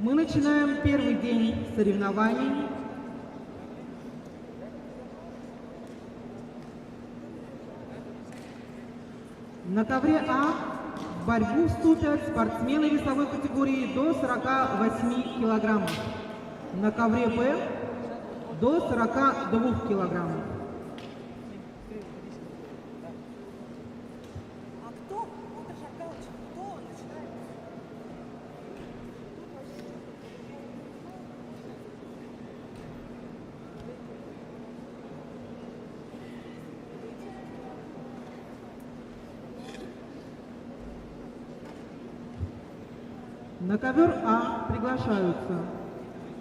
Мы начинаем первый день соревнований. На ковре А в борьбу вступят спортсмены весовой категории до 48 килограммов. На ковре Б до 42 килограммов. На ковер А приглашаются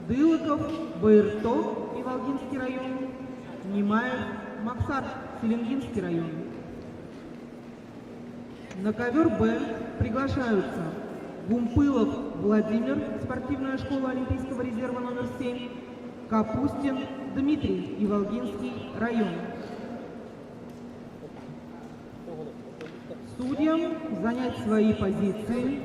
Дылыков, Байырто, Иволгинский район, Немаев, Максар, Селенгинский район. На ковер Б приглашаются Гумпылов Владимир, спортивная школа Олимпийского резерва номер 7, Капустин Дмитрий, Иволгинский район. Судьям занять свои позиции.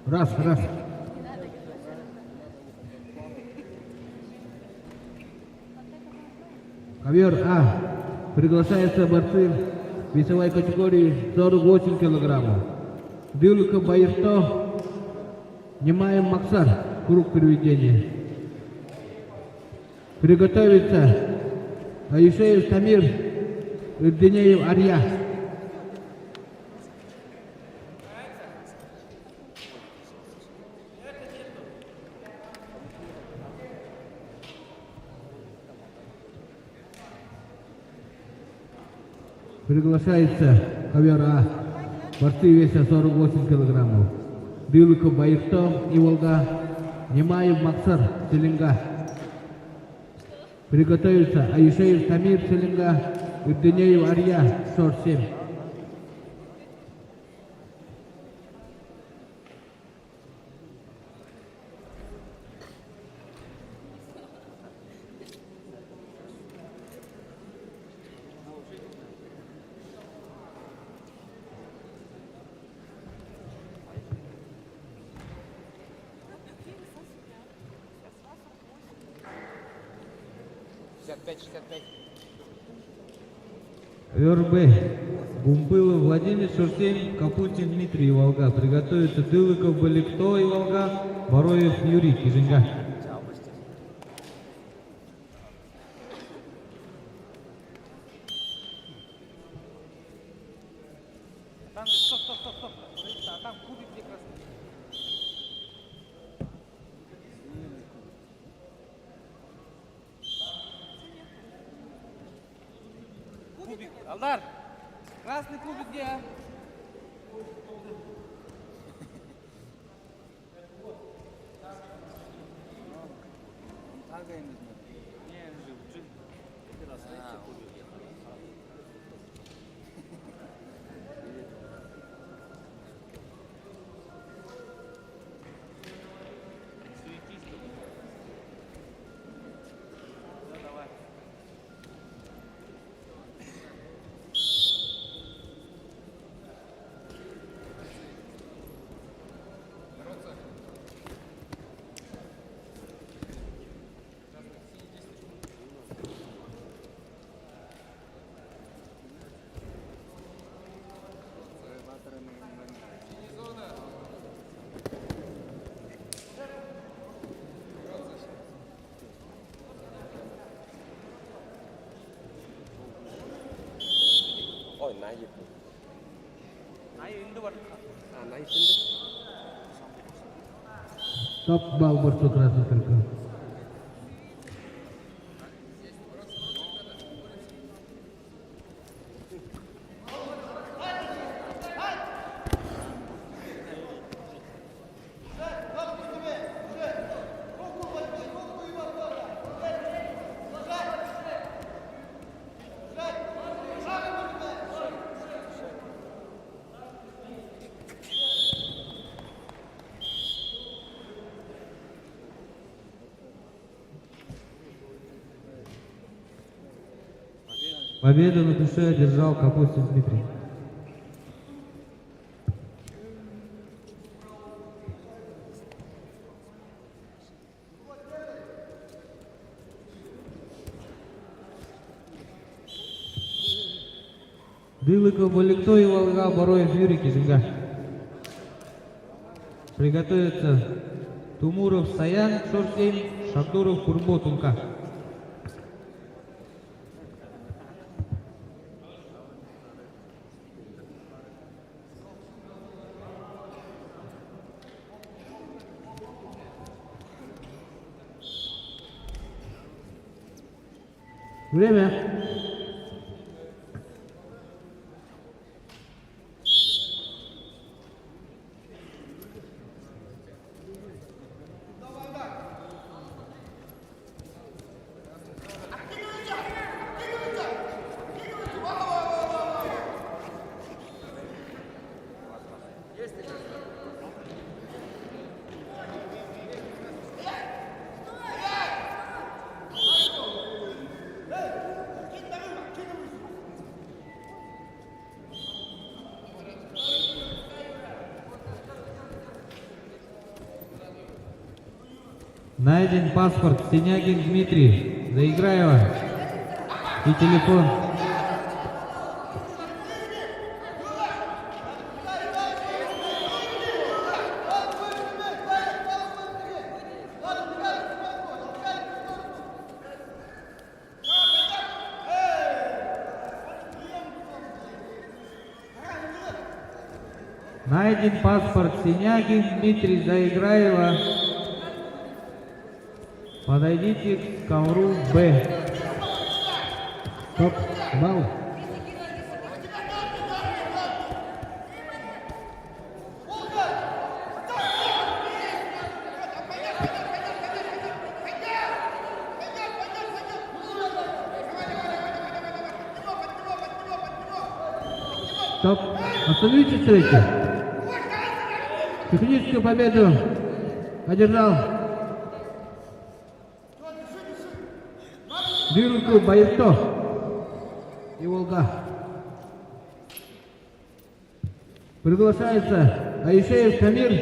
Раз. Ковер А. Приглашаются борцы весовой категории 48 килограммов. Дылыков Байырто, Немаев Максар. Круг переведения. Приготовиться Аишеев Тамир, Ирденеев Арья. Приглашается ковер А. Борцы веса 48 килограммов. Дылыков Байырто, Иволга, Немаев Максар, Селенга. Приготовиться Аишеев Тамир, Селенга, Ирденеев Арья, 47. РБ. Гумпылов Владимир, 47, Капустин Дмитрий, Волга. Приготовиться Дылыков Баликто и Волга, Бороев Юрий, Кижинга. Там кубик прекрасный. Кубик. Алдар, красный кубик где? Ой, Найып. Найып инді бар. Найып инді. Топ балл борцу красный только. Победу на душе одержал Капустин Дмитрий. Дылыков Баликто и Волга Бароев Юрий Кижинга. Приготовиться Тумуров Саян Шорсейн, Шабдуров Курбо Тунка. Время. Найден паспорт Синягин Дмитрий, Заиграева и телефон. Найден паспорт Синягин Дмитрий, Заиграева. Подойдите к ковру Б. Стоп, балл. Стоп, остановитесь, стойте. Техническую победу одержал Дылыков Баликто и Волга. Приглашается Аишеев Камир,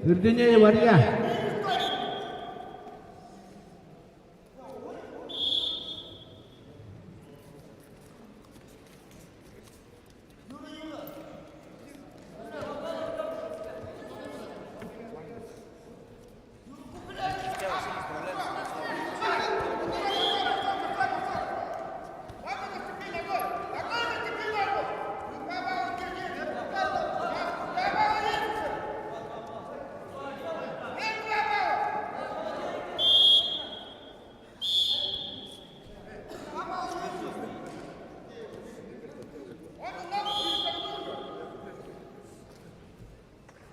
Ирденеев Арья.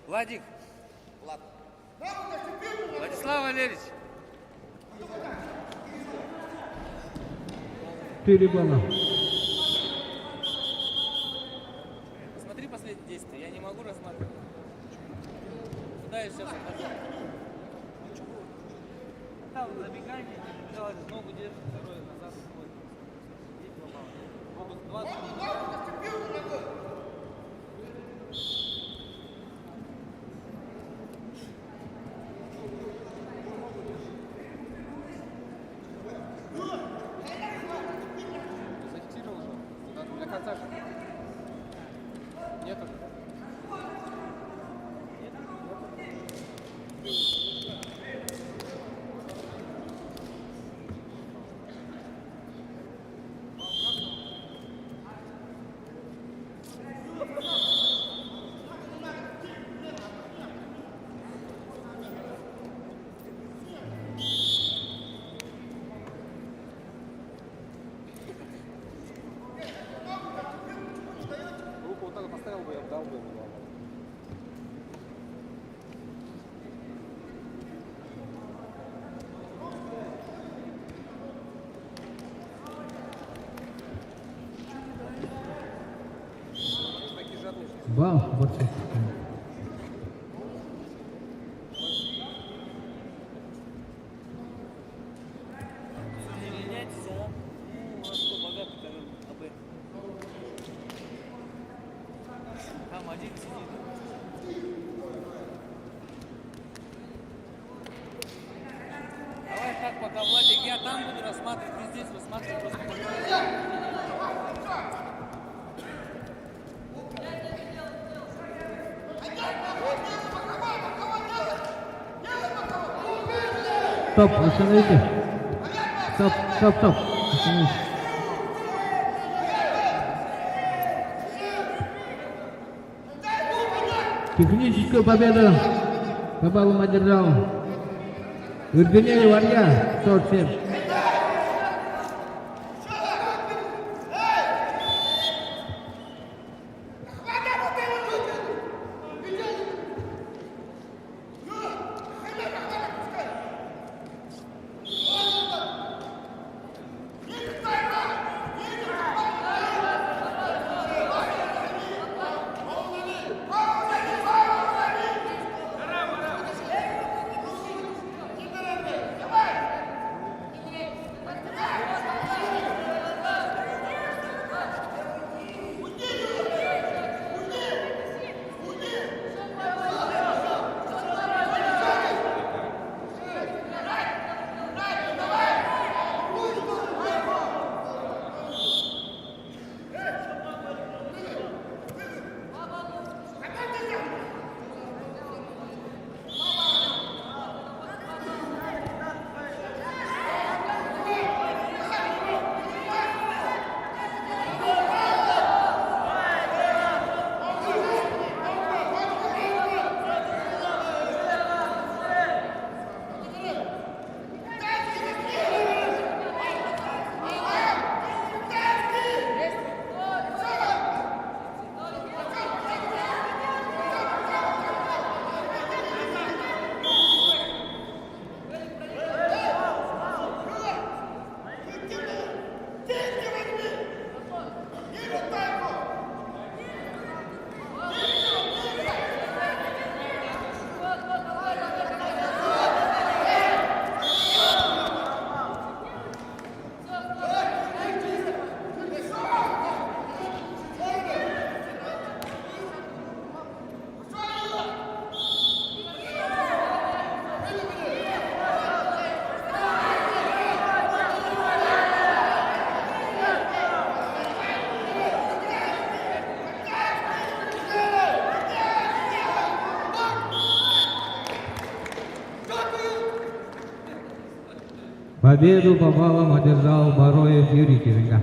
Владик. Владислав Валерьевич. 4 балла. Смотри последнее действие, я не могу рассматривать. Куда я сейчас ухожу? Там забегание, бежал, ногу держит, второй назад уходит. Есть попал. 20 минут. Зафиксировал же. Для конца же. Нету. Руку вот так поставил бы, я бы дал бы ему. Такие жадные. Балл, борцы. Не леняйтесь, а? Ну, у вас что, богатый, наверное. Я там буду рассматривать, ты здесь рассматривать просто. Стоп, остановите. Стоп. Остановите. Техническую победу Кабалом одержал Иргеней Варья, 47. Победу по баллам одержал Бароев Юрий Киренко.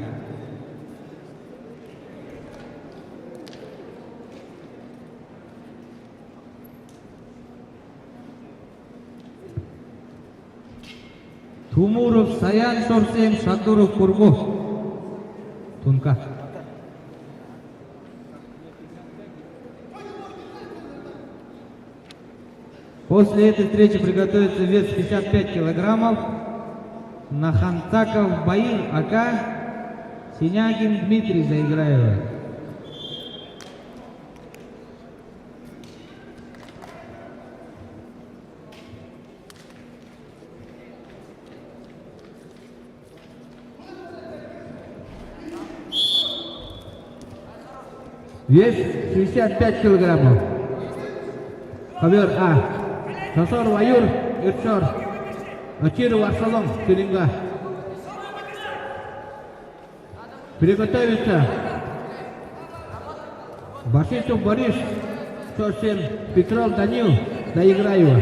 Тумуров Саян 47, Шатуров Кургу. Тунка. После этой встречи приготовится вес 55 килограммов. Наханцаков Баир Ака, Синягин Дмитрий заиграет. Вес 65 килограммов. Ковер А. Сосор Ваюр Иршор. Ачиров Арсалом Киренга. Приготовиться. Башитов Борис 47, Петров Данил Доиграева.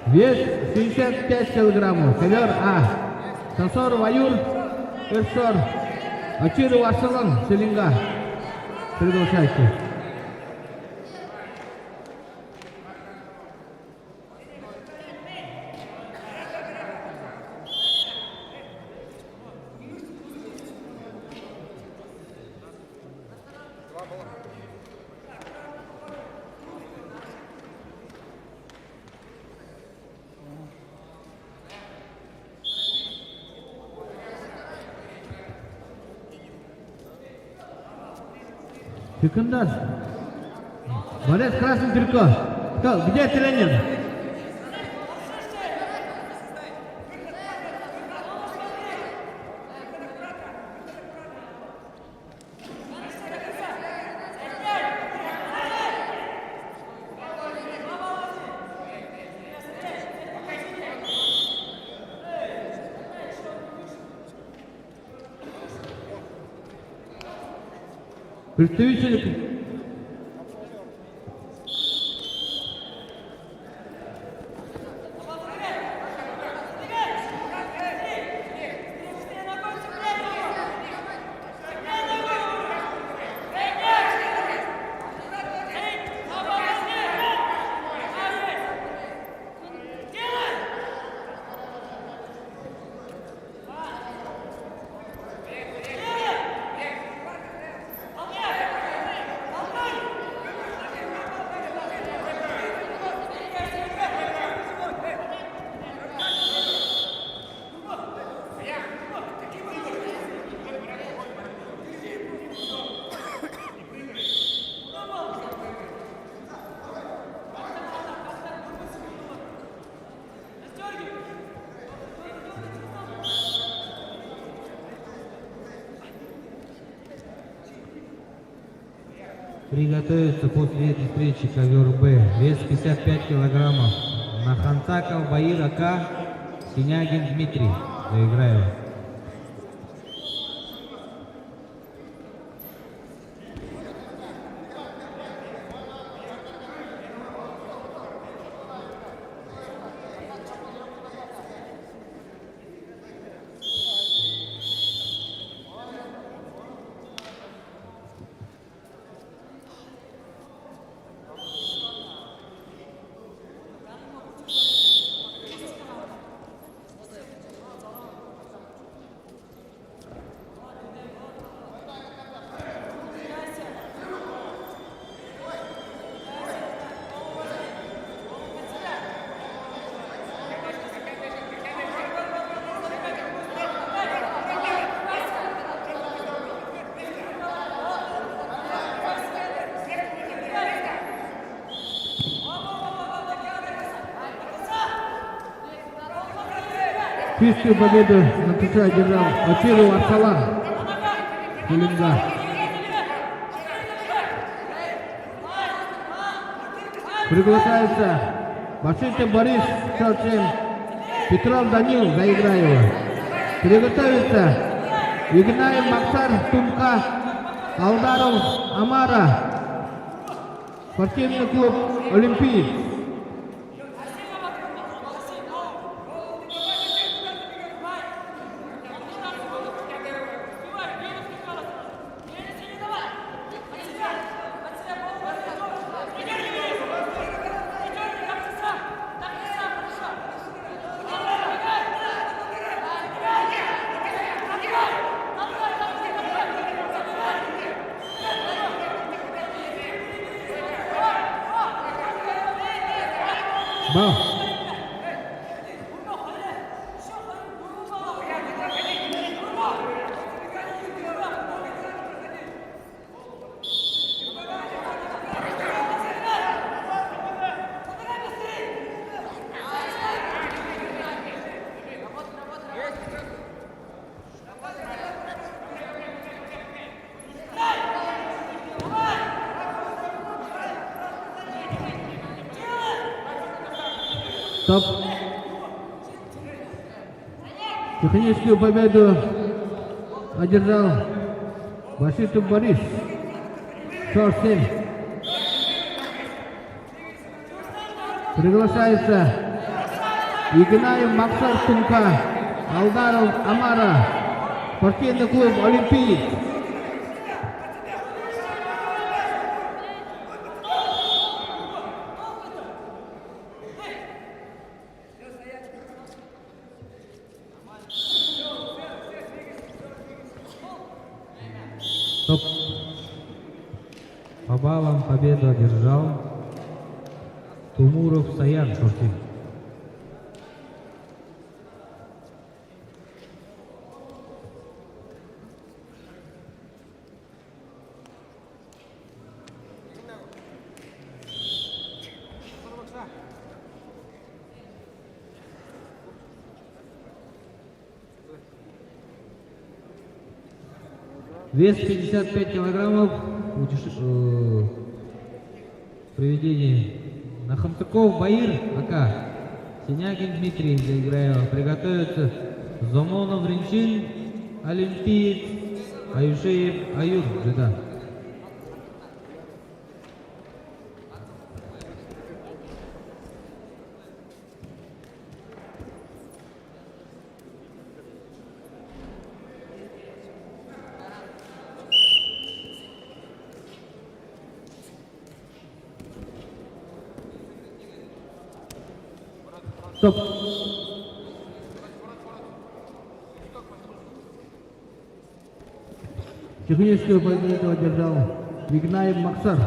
Вес 65 килограммов. Ковер А. Сосор Ваюр Иршор. Ачиров Арсалан Селинга. Приглашайте. Секундант. Борец красный трико. Кто? Где тренер? Представитель приготовится после этой встречи ковер Б. Вес 55 килограммов. Наханцаков Баир АК, Синягин Дмитрий. Заиграем. Чистую победу на ТЧ одержал Акиров Арсалан. Кулинга. Приглашается Башитин Борис, Шорчен, Петров Данил, Заиграева. Приготовится Игнаев Максар, Тумка, Алдаров Амара. Спортивный клуб «Олимпиец». Бал. Стоп. Техническую победу одержал Башитов Борис. 47. Приглашается Игнаев Максар Тумка, Алдаров Амара, спортивный клуб «Олимпиец». Стоп. По баллам победу одержал Тумуров Саян, Шуртин. Вес 55 килограммов. Проведение Нахамцаков Баир АК, Синягин Дмитрий, Заиграева. Приготовится Зомонов Ринчин, Олимпиец, Аюшеев Аюр, Джида. Стоп. Техническую победу одержал Игнаев Максар.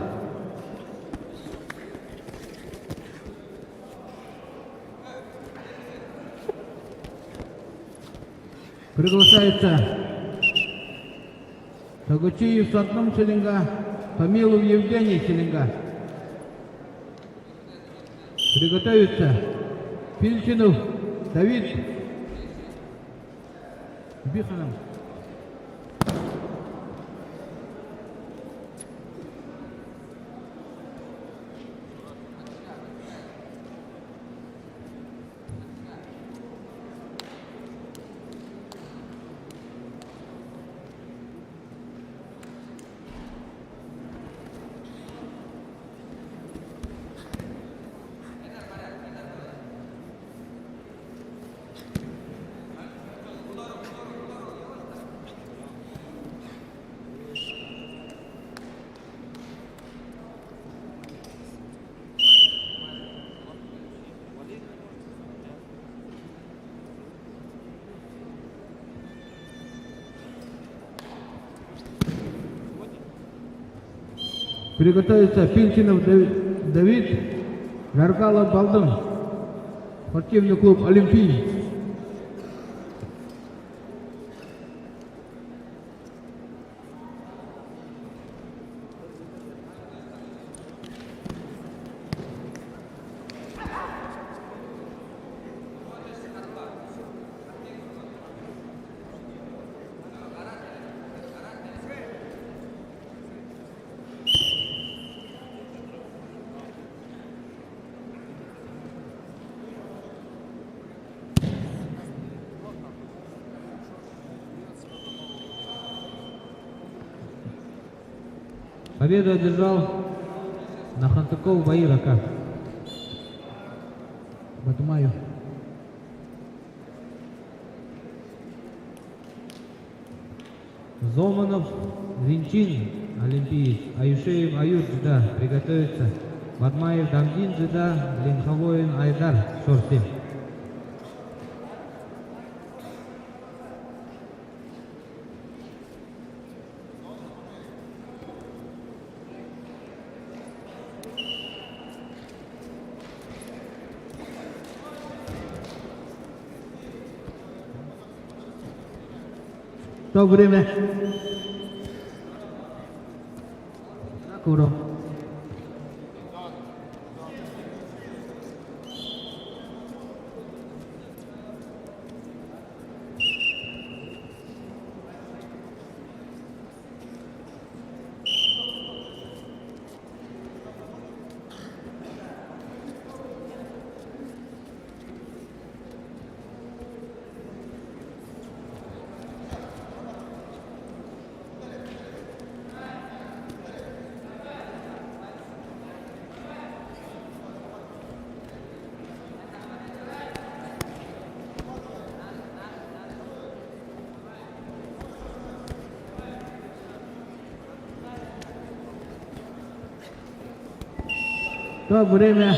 Приглашается Сагучиев Сатном Шелинга, Фамилов Евгений Шелинга. Приготовиться Пильчинов Давид Биханов. Приготовиться Пинчинов Давид, Жаргалов Балдын, спортивный клуб «Олимпий». Победу одержал Нахантыков Баирака. Батумаю. Зоманов Винчин, олимпиец. Аюшеев Аюр Джида, приготовиться. Батмаев Дамдин Джида, Линховоин Айдар, Шорсим. То время. Накуро. То время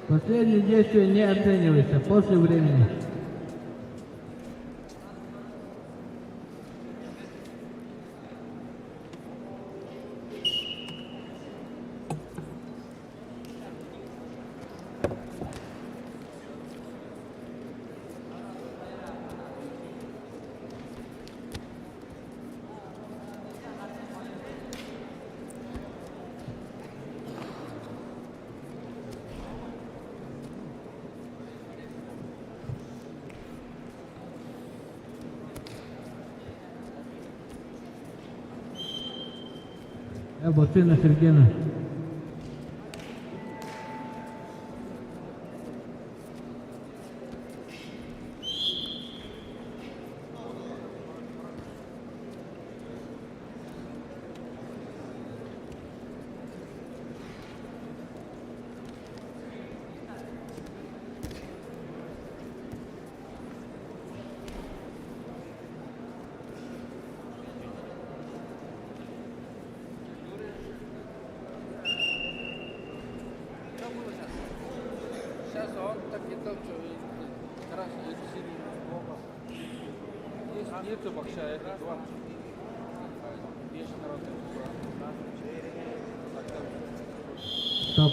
последнее действие не оценивается после времени. Ботына Сергена. Сейчас он так и тот, что красный синий. Есть нету бокса, это два. Есть народный. Стоп.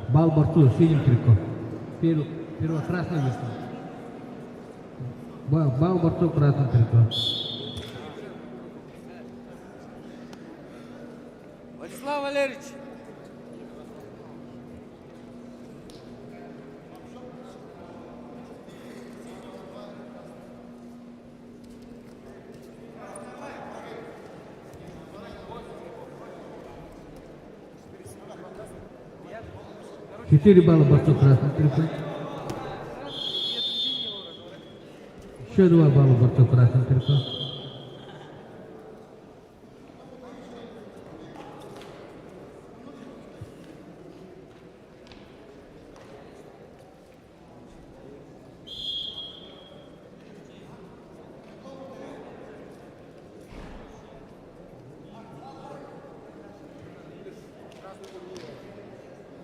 Бал борцу синим трико. Первый красный вышел. Бал борцу красным трико. Владислав Валерьевич. Четыре балла борцу красным трико. Еще 2 балла борцу красным трико.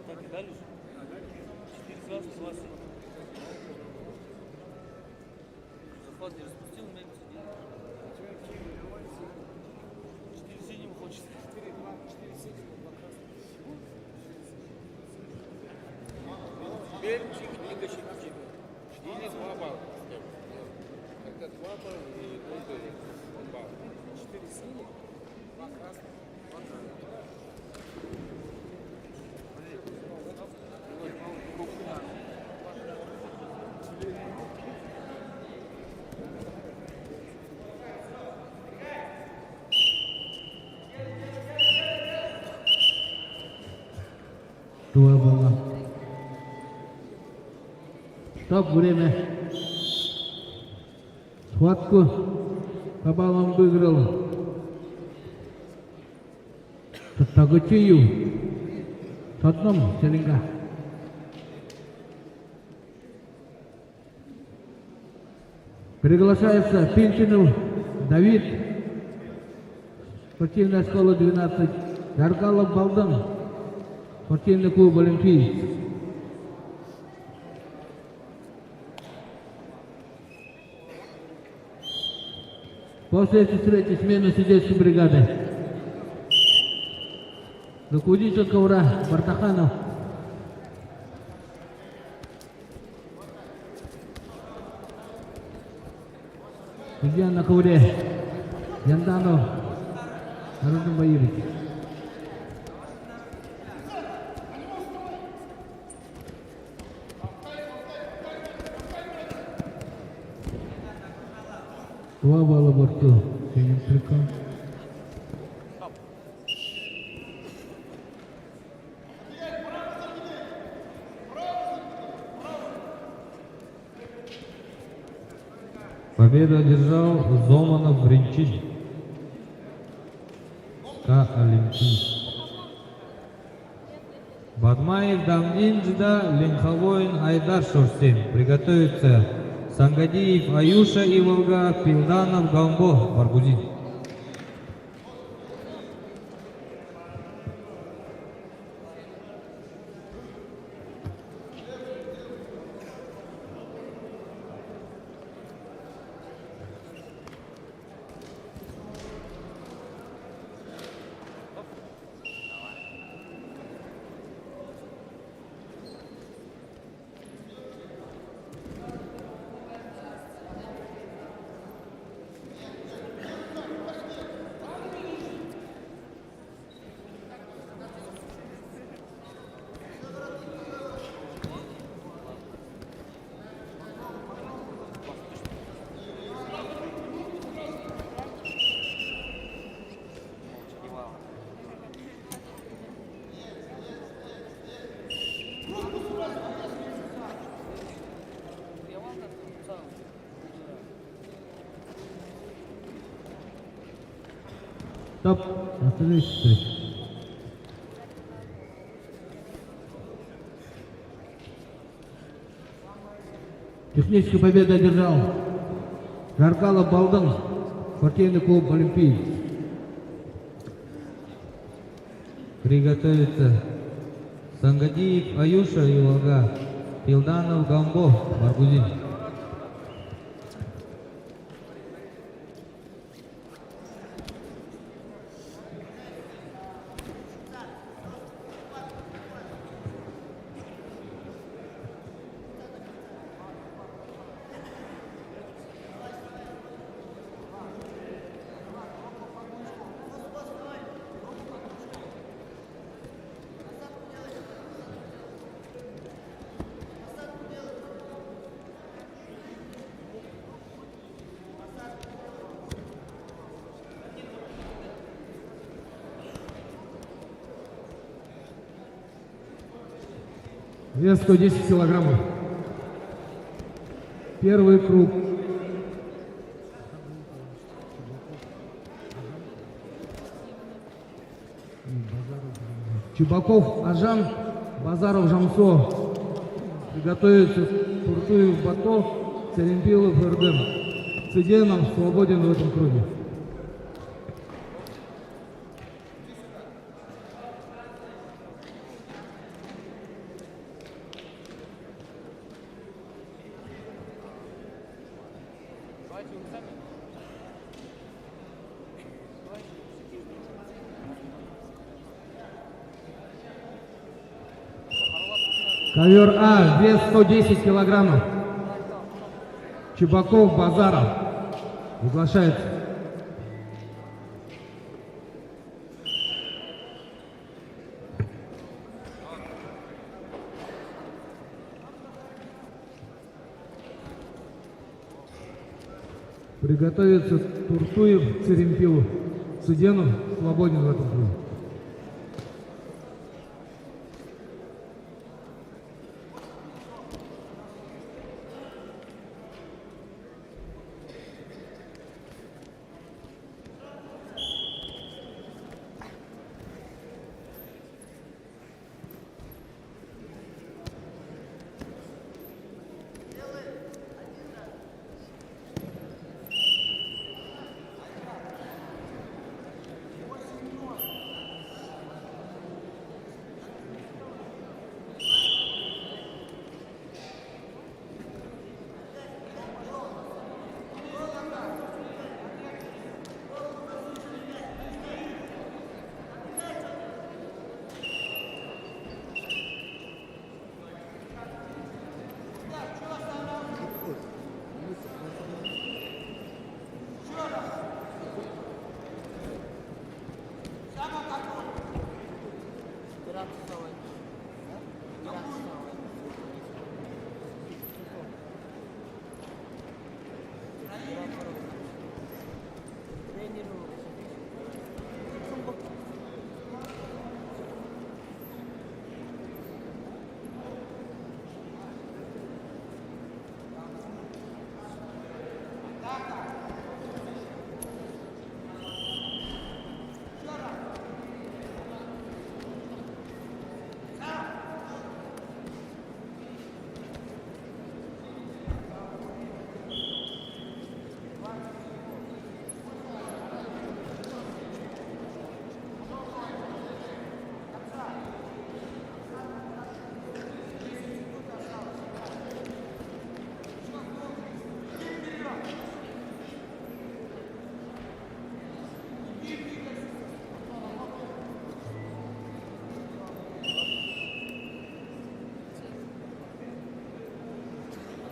Так и дальше. 4 сразу с вас. Захват не распустил, у меня не сидели. 4 синего хочет. 4 синего, 2 красных. Теперь книга щекочек. Или 2 балла. Это 2 балла и 1 балл. 4 синих, 2 красных, 2 красных. Два балла. Стоп, время. Схватку по баллам выиграл Тагучию с одном Селенга. Приглашается Пинчинов Давид, спортивная школа 12, Гаргалов Балдан, спортивный клуб «Олимпиец». После этой встречи смена сидельской бригады. Руководитель ковра Бартаханов. Судья на ковре Янданов Арутин Баирич. Два балла борту синим триком. Победу одержал Зоманов Ринчин. СКА «Олимпийц». Бадмаев Дамнинджда Линховоин Айдар Шурсин. Приготовиться Сангадиев Аюша Иволга, Пилданов Гамбо Баргузин. Стоп, остановитесь. Техническую победу одержал Гаргалов Балдан, спортивный клуб «Олимпиец». Приготовиться Сангадиев Аюша Иволга, Пилданов Гамбо, Баргузин. Вес 110 килограммов. Первый круг. Чубаков Ажан, Базаров Жамсо. Приготовиться Туртуев Бато, Церемпилов Эрдем. Цыденов свободен в этом круге. Ковер А, вес 110 килограммов. Чебаков, Базаров. Приглашается. Приготовиться Туртуев, Церемпилов. Цыденов свободен в этом круге.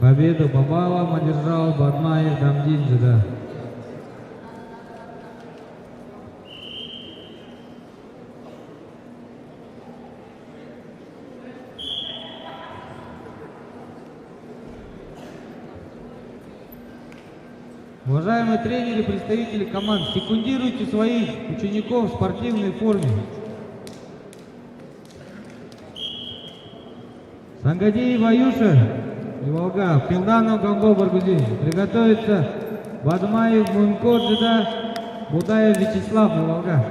Победу Бабалов одержал Бадмаев Дамдинджида. Уважаемые тренеры и представители команд, секундируйте своих учеников в спортивной форме. Сангадеев Аюша и Волга, Пилданов Гамбо, Баргузин. Приготовиться Бадмаев Мункоджида, Будаев Вячеслав и Волга.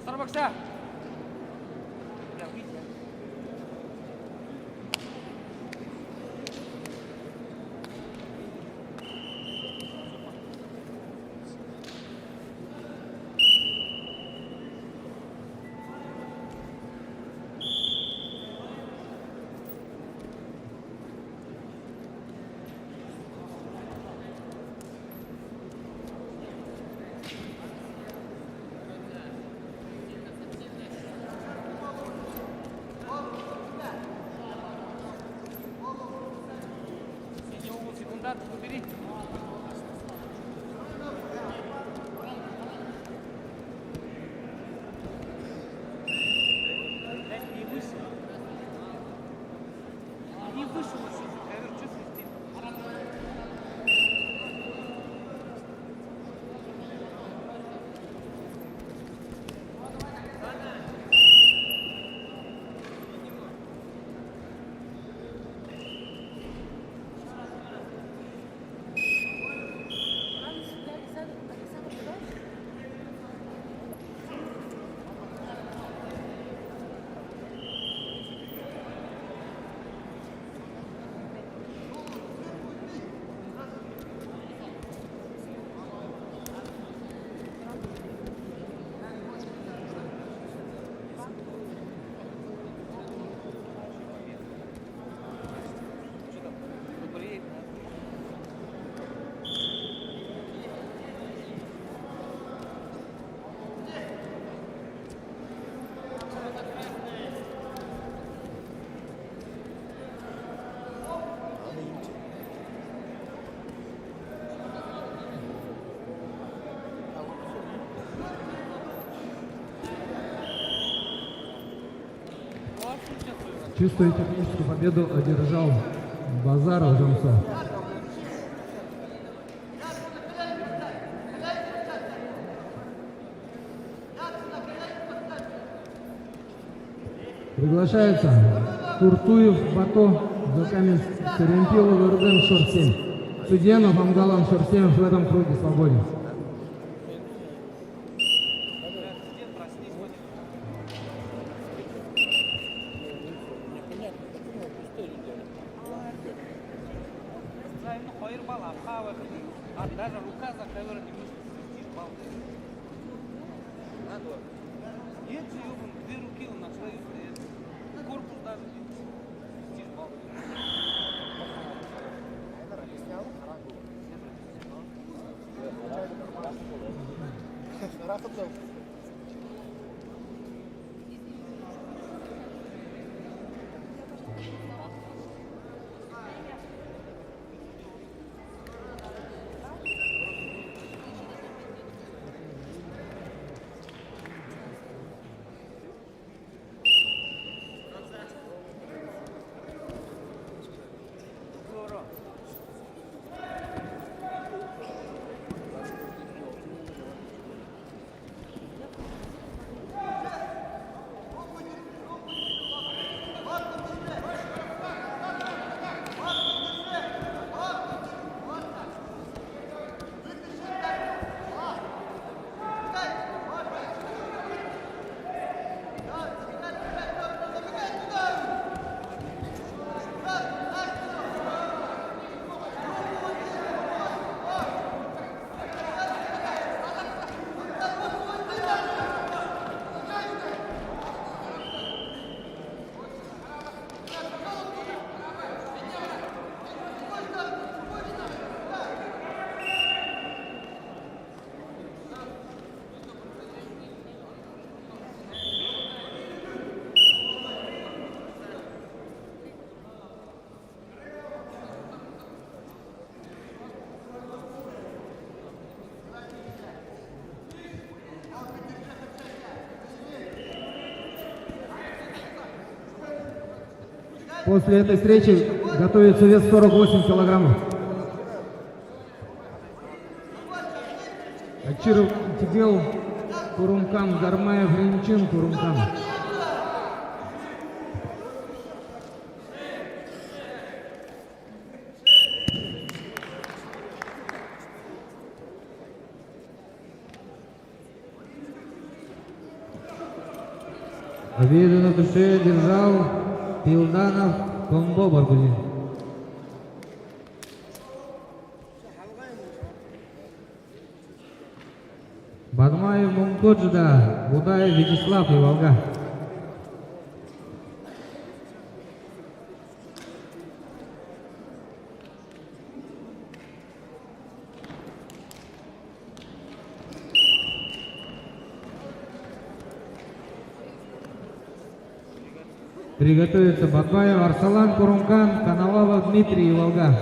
Старбакса! Чистую техническую победу одержал Базаров Жансо. Приглашается Куртуев Бато, Закаменск Церемпилов Ирден Шорсем. Судьянов Амгалан Шорсемов в этом круге свободен. Даже рука за ковер не может спустить балды. Надо. Нет же, ёбан, две руки он на человеке стоит. Корпус даже не спустить балды. После этой встречи готовится вес 48 килограммов. Ачиров Тигел, Курумкан, Гармаев, Ренчин, Курумкан. Победу на душе держал Пилданов Комбо Баргузин. Бадмаев Мункоджда, Будаев Вячеслав и Волга. Приготовиться Бадмаев Арсалан Курумкан, Коновалов Дмитрий и Волга.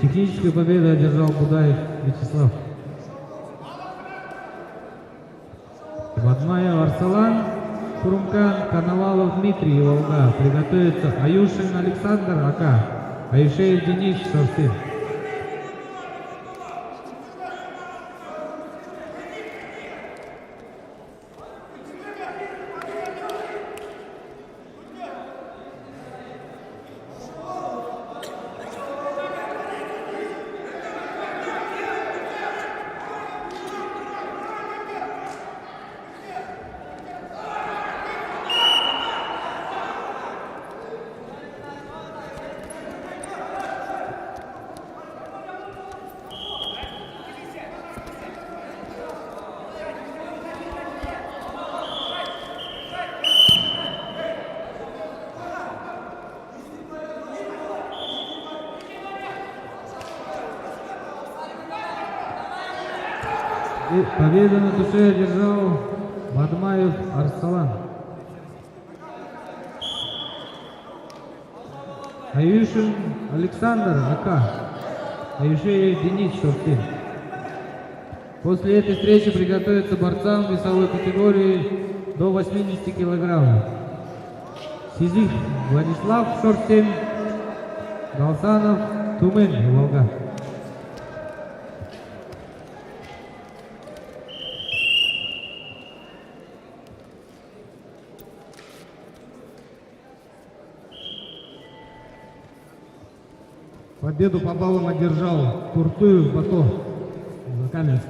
Техническую победу одержал Будаев Вячеслав. Бадмаев Арсалан, Курумкан, Коновалов Дмитрий, Волга. Приготовится Аюшин Александр, АК. Аюшеев Денис, Шорсин. И победу на душе одержал Бадмаев Арсалан. Аюшин Александр, АК. Аюшеев Денис, Шорсин. После этой встречи приготовиться борцам весовой категории до 80 килограммов. Сизих Владислав, Шорсин. Галсанов Тумын, Волга. Победу по баллам одержал Куртуев Бато, Закаменск.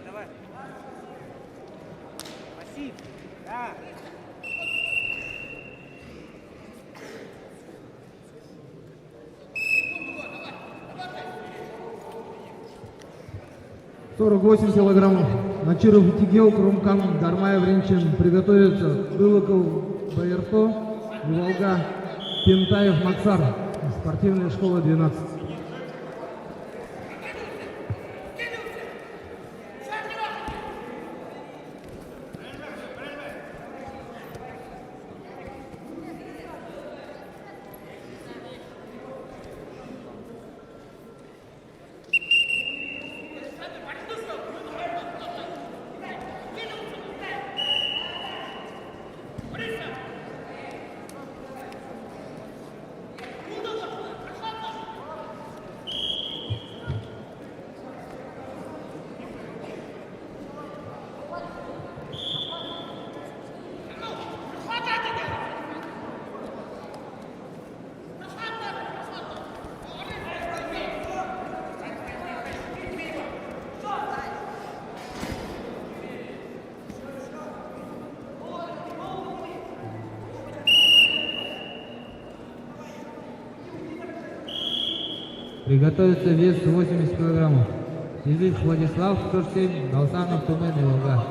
Давай. Спасибо. Да. — 48 килограммов. Начиров Тигел, Крумкан, Дармаев Ренчин. Приготовиться Дылыков Байерто и Волга Пентаев Максар. Спортивная школа 12. Приготовиться вес 80 килограммов. Сизых Владислав, Шорсин, Галсанов Тумын, Волга.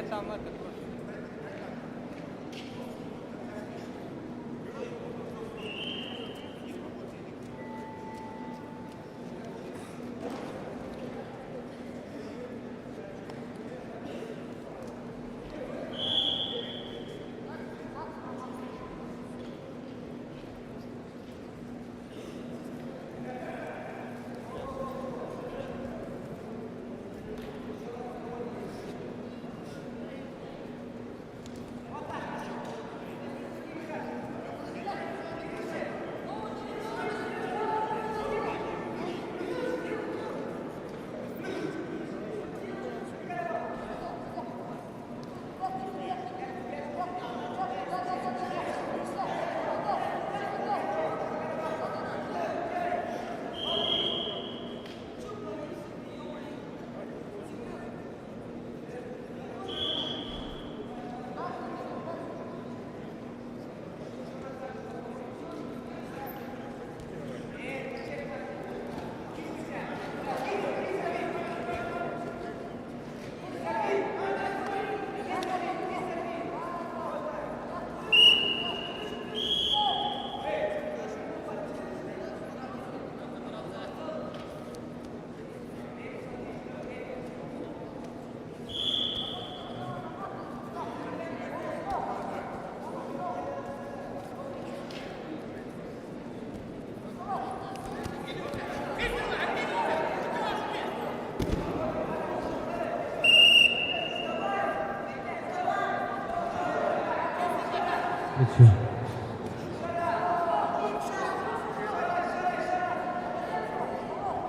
Там это просто.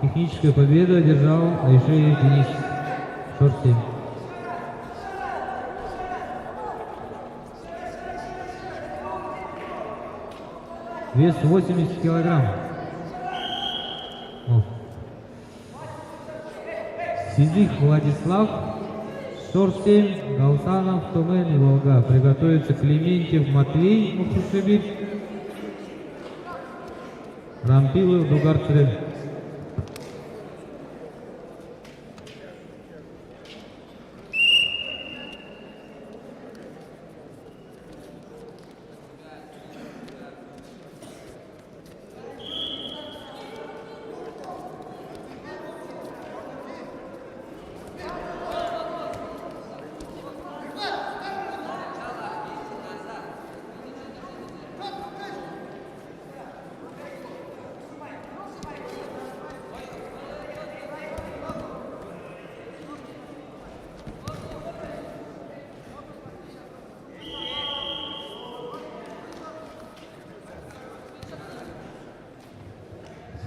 Техническую победу одержал Айшеев Денис. Шорт 7. Вес 80 килограмм. Сизых Владислав. Шорт 7. Гаусанов, Тумен и Волга. Приготовится Клементьев Матвей Мухушевич. Рампилов Дугар Црен.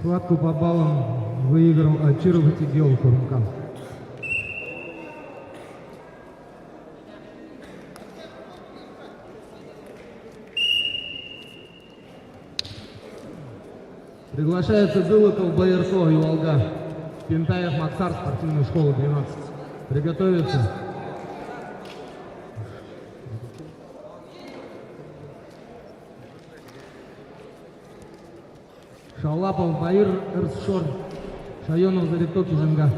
Схватку по баллам выиграл Ачиров Атигел Курмкан. Приглашается Дылыков, Байерко и Волга. Пентаев Максар, спортивная школа 12. Приготовиться. Шалапов, Баир, Эрсшор, Шайонов, Зариток, Жинга.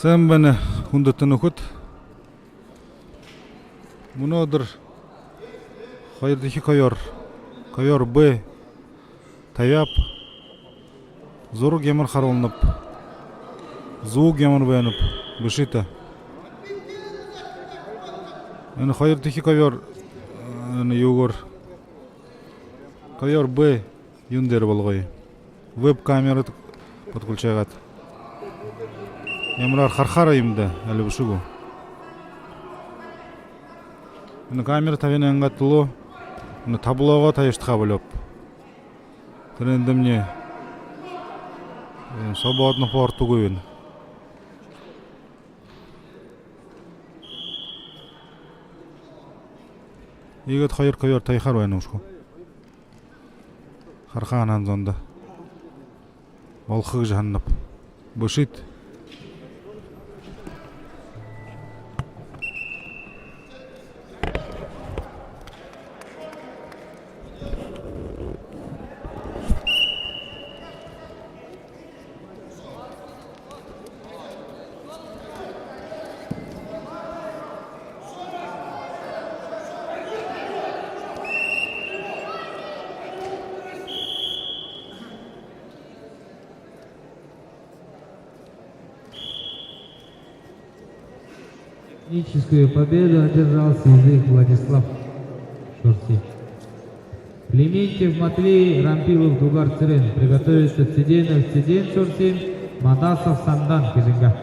Sen beni hundatın okut. Bunadır. Hayırdaki koyor. Koyor B. Tayap. Zoru gemir harolunup. Zuğu gemir beyanıp. Bışita. Yani hayırdaki koyor. Yani yugur. Koyor B. Юндер болғой. Веб камера подключайғат. Емрар хархара имді әлі бұшығу. Камера тавен әңгаттылы. Таблоға тайыштыға болып. Тренді мне Свободно Португуин. Игет хайыр кайыр тайхар ойнушку. Харханан зонда. Волхыг жаханнап. Бушит. Техническую победу одержал Связых Владислав Шурси. Клементьев Матвей, Рампилов Дугар Цирен. Приготовиться Циденов Циден Шурси, Мадасов Сандан Кижинга.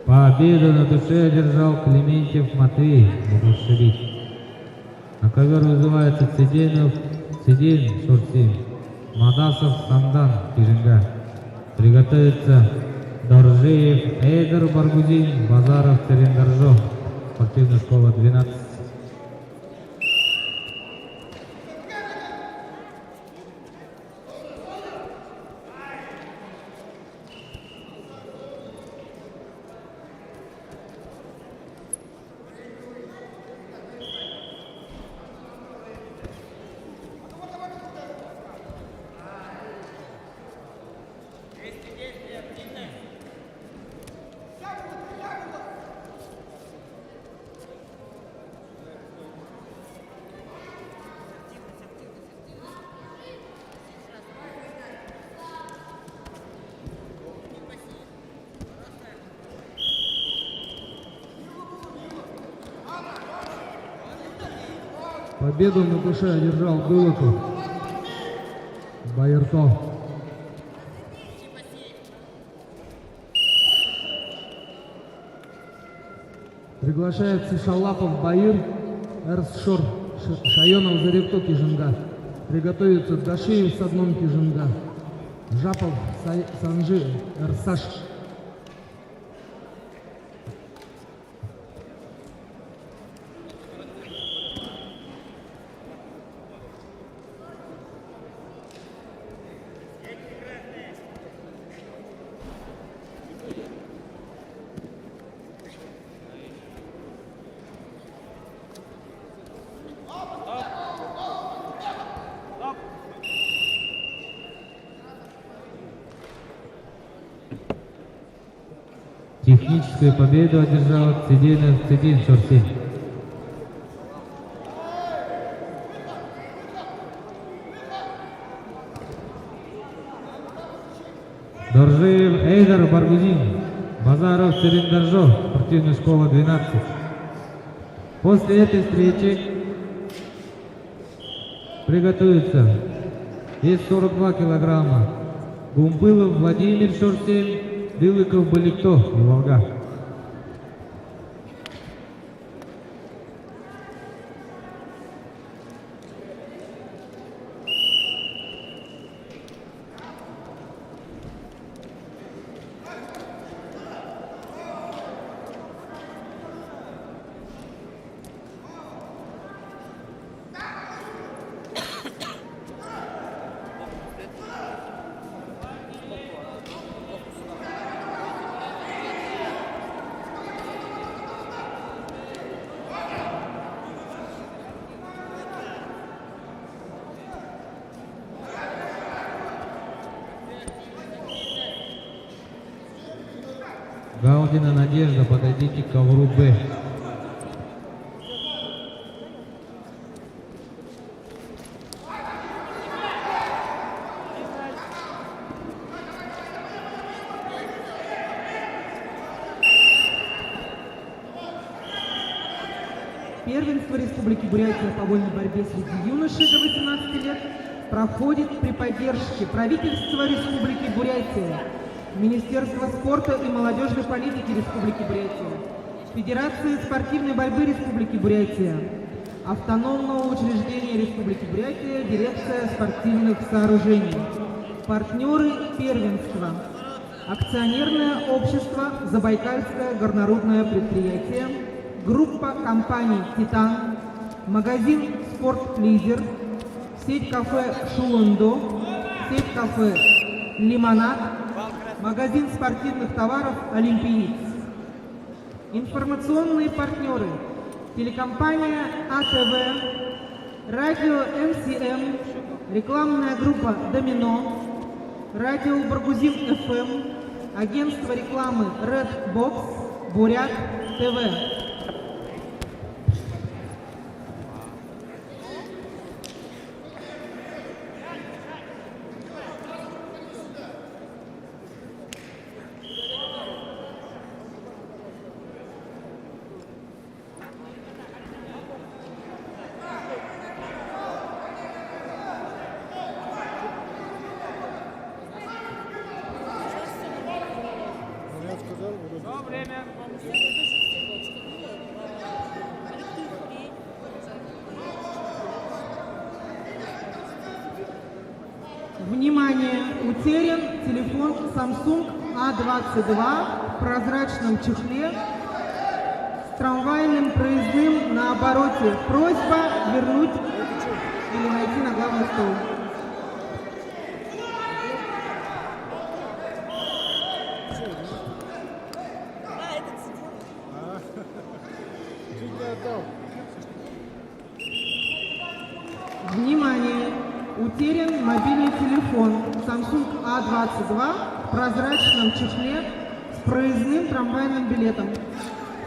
Победу на душе одержал Клементьев Матвей Богушевич. На ковер вызывается Циденов Циден Шурси, Мадасов Сандан Кижинга. Приготовится Доржеев Эйдер Баргузин, Базаров Царендаржо. Спортивная школа 12. Победу на душе одержал Былоков Байерто. Приглашается Шалапов Баир, Эрсшор Шайонов Заревто Кижинга. Приготовится Дашиев с одном Кижинга. Жапов Санжи Эрсаш. Техническую победу одержал Циденов Циден Шурси. Доржеев Эйдер Баргузин, Базаров Царендаржо, спортивная школа 12. После этой встречи приготовиться вес 42 килограмма Гумпылов Владимир Шурси, Дылыков Баликто, Волга. Галдина Надежда, подойдите к ковру Б. Первенство Республики Бурятия по вольной борьбе среди юношей до 18 лет проходит при поддержке правительства Республики Бурятия, Министерства спорта и молодежной политики Республики Бурятия, Федерации спортивной борьбы Республики Бурятия, автономного учреждения Республики Бурятия, Дирекция спортивных сооружений. Партнеры первенства. Акционерное общество «Забайкальское горнорудное предприятие», группа компаний «Титан», магазин «Спорт-лидер», сеть кафе «Шулундо», сеть кафе «Лимонад», магазин спортивных товаров «Олимпиец». Информационные партнеры: телекомпания АТВ, радио МСМ, рекламная группа «Домино», радио «Баргузин ФМ», агентство рекламы «Red-Box», «Бурят ТВ». Внимание! Утерян телефон Samsung A22 в прозрачном чехле с трамвайным проездным на обороте. Просьба вернуть или найти на главный стол. Внимание! Утерян мобильный телефон Samsung A22 в прозрачном чехле с проездным трамвайным билетом.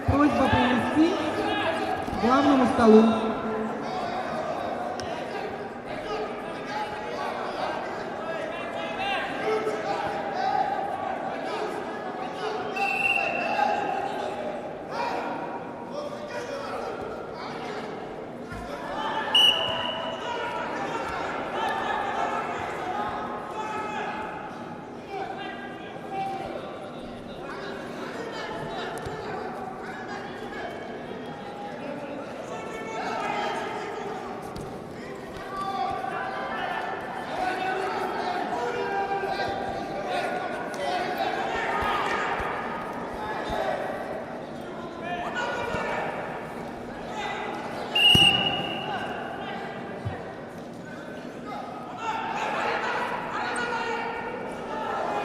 Просьба принести к главному столу.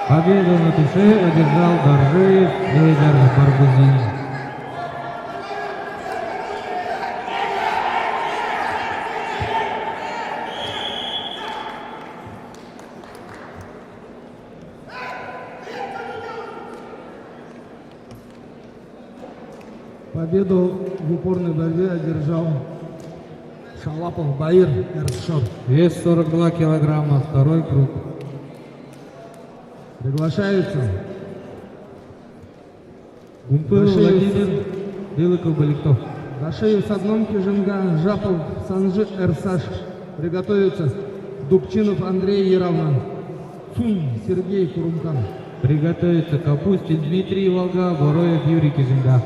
Победу на туше одержал Горжиев Федор Баргузин. Победу в упорной борьбе одержал Шалапов Баир Эршор. Вес 42 килограмма, второй круг. Приглашаются Гумпылов Владимир, Дылыков Баликтов. Дашеев Садном Кижинга, Жапов Санжи Эрсаш. Приготовиться Дубчинов Андрей Яровна, Цун Сергей Курумкан. Приготовиться Капустин Дмитрий Волга, Бороев Юрий Кизимда.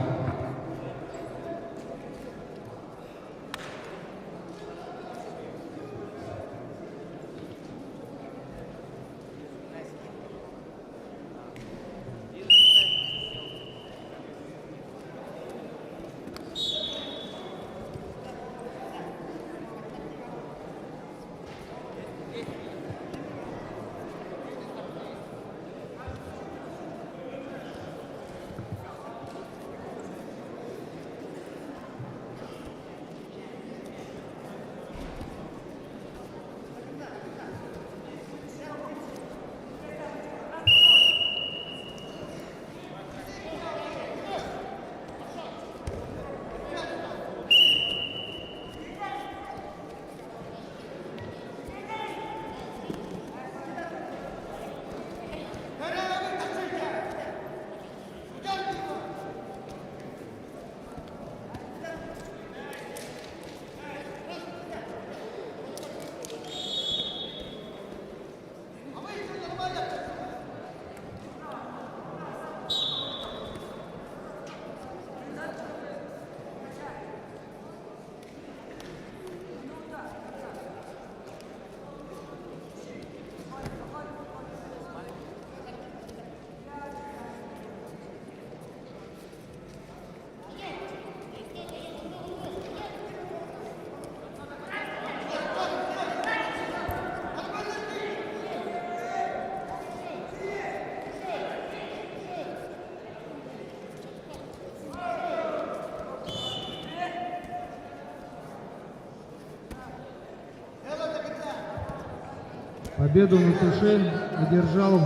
Победу на туше одержал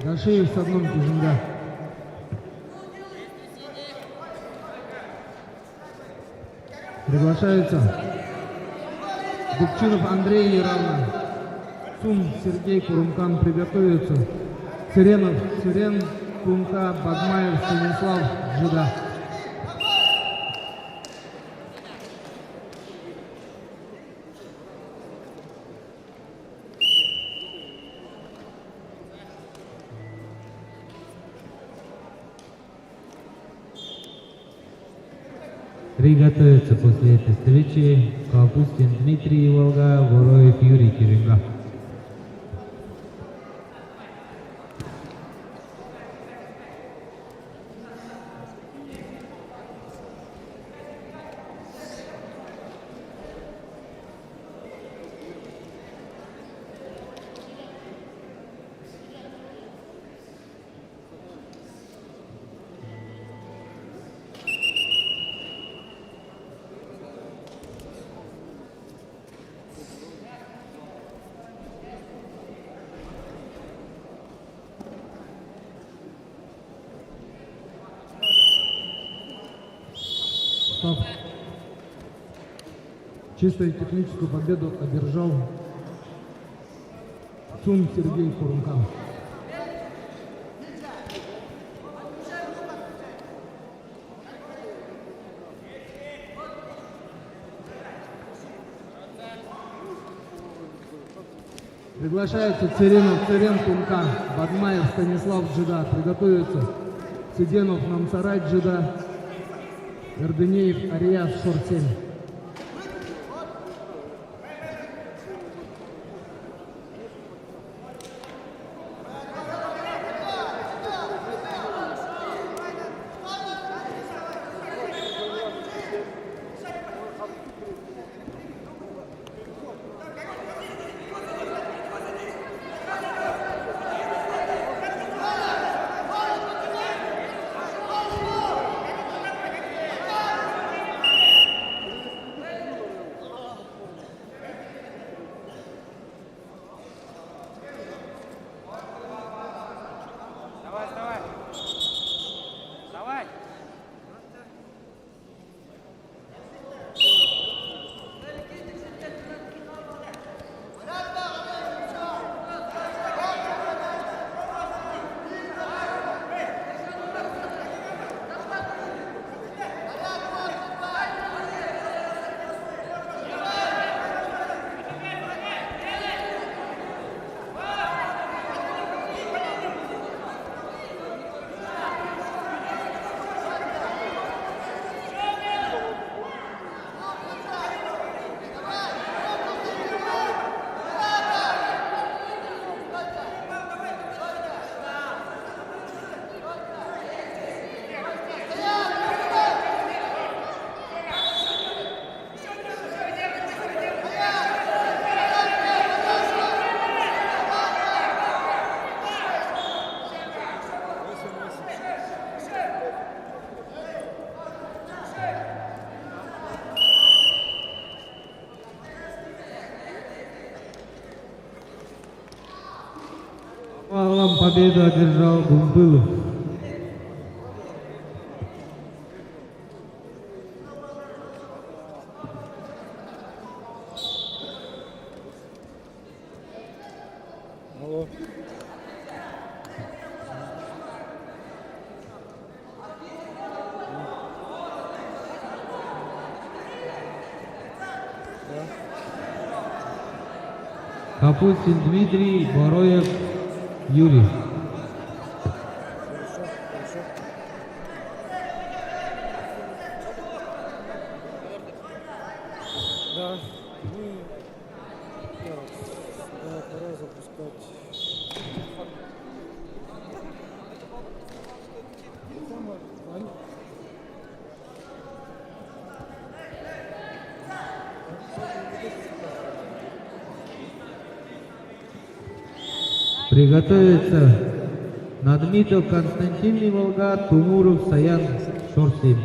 Дашиев с одном тяженга. Приглашается Дубчинов Андрей и равно Цум Сергей Курумкан приготовится. Цыренов Цырен, Кунка, Бадмаев Станислав, Джида. Приготовиться после этой встречи Капустин Дмитрий Волга, Вороев Юрий Киренга. Стоп. Чистую техническую победу одержал Цум Сергей Курумкан. Приглашается Цыренов Цырен Кунка, Бадмаев Станислав, Джида. Приготовится Цыденов Намсарай, Джида. Эрдынеев Ариас, шорт 7. Давай, давай. Давай. Павлом победу одержал Гумпылов. Алло. Капустин Дмитрий, Вороев Юрий. Да, да, пора запускать. Приготовиться Надмитов Константин Волга, Тумуров Саян, шорт 7.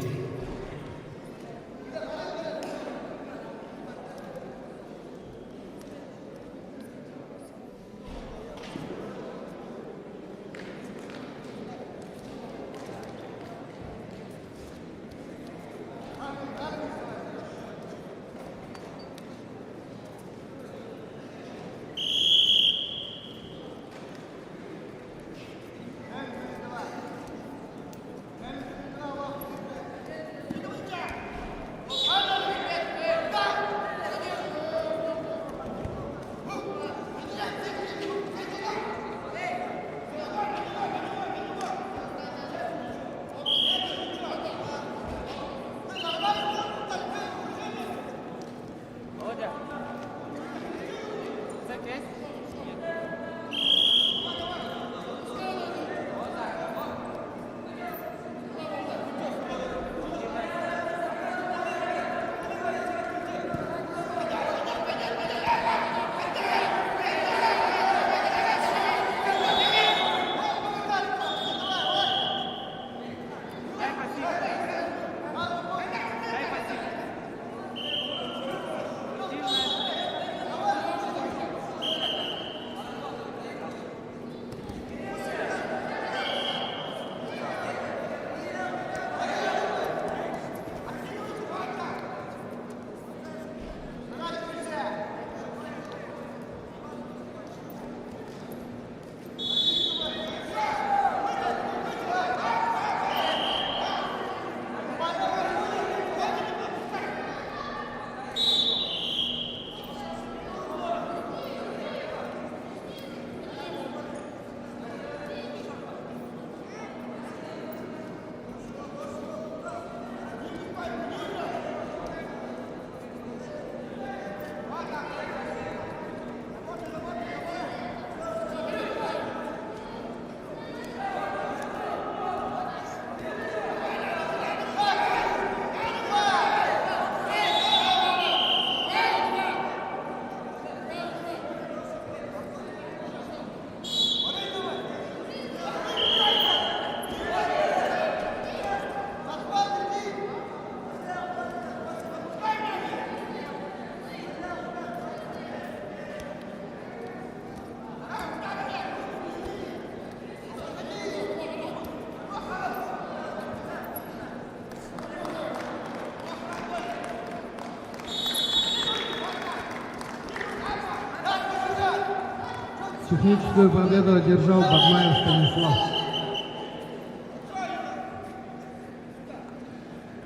Техническую победу одержал Бадмаев Станислав.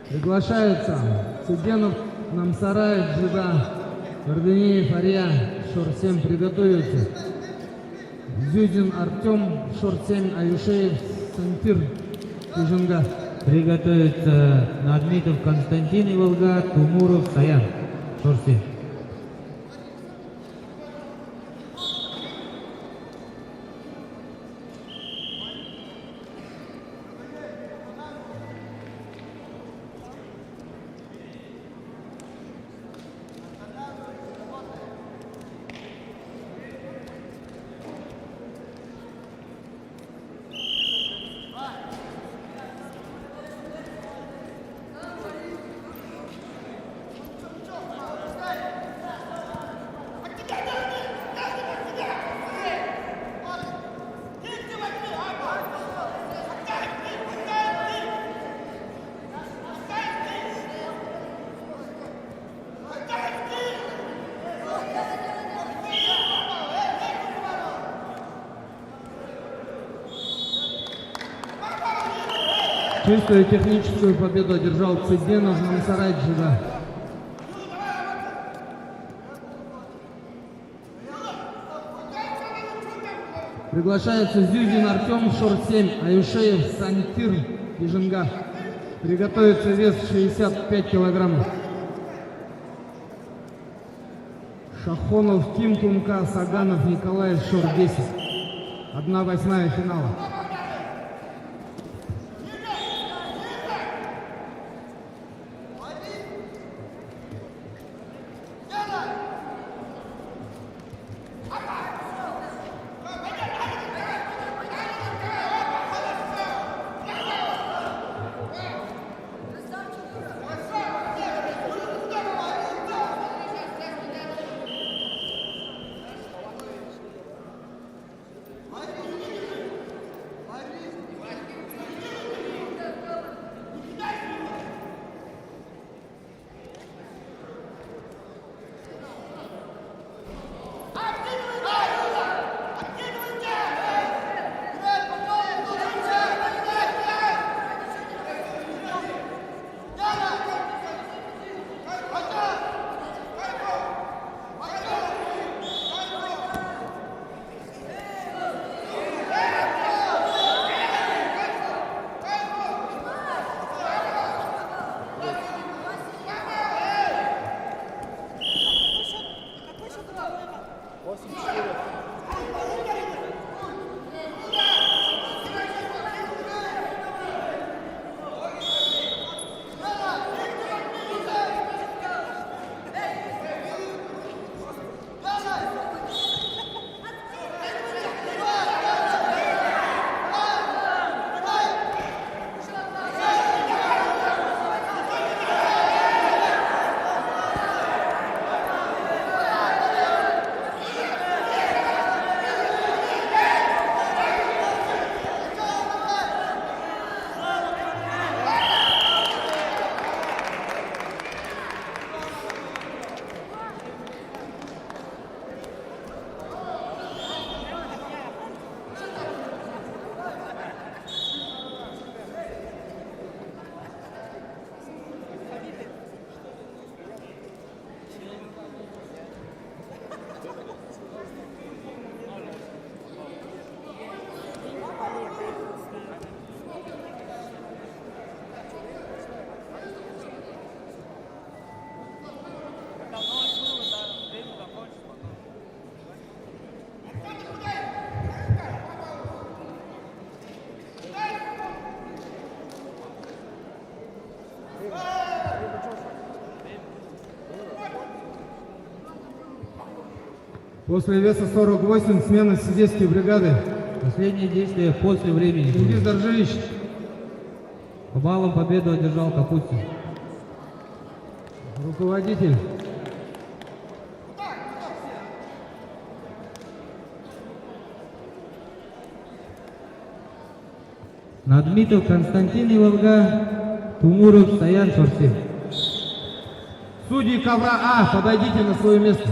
Приглашаются Цыденов, Намсараев, Джида, Гордынеев, Ария, Шор-7 приготовиться. Зюдин, Артем, Шор-7, Аюшеев, Сантир, Кижинга. Приготовится Надмитов Константин и Волга, Тумуров Саян. Шорси. Чистую техническую победу одержал Цыденов, Намсарай, Джида. Приглашается Зюдин, Артем, Шор-7, Аюшеев, Сантир, Кижинга. Приготовится вес 65 килограммов. Шахонов, Ким, Тумка, Саганов, Николай, Шор-10. 1/8 финала. После веса 48 смена сидетской бригады. Последние действия после времени. Чингиз Даржевич. По баллам победу одержал Капустин. Руководитель. Надмитов Константин и Волга, Тумуров Саян, Шорси. Судьи ковра А, подойдите на свое место.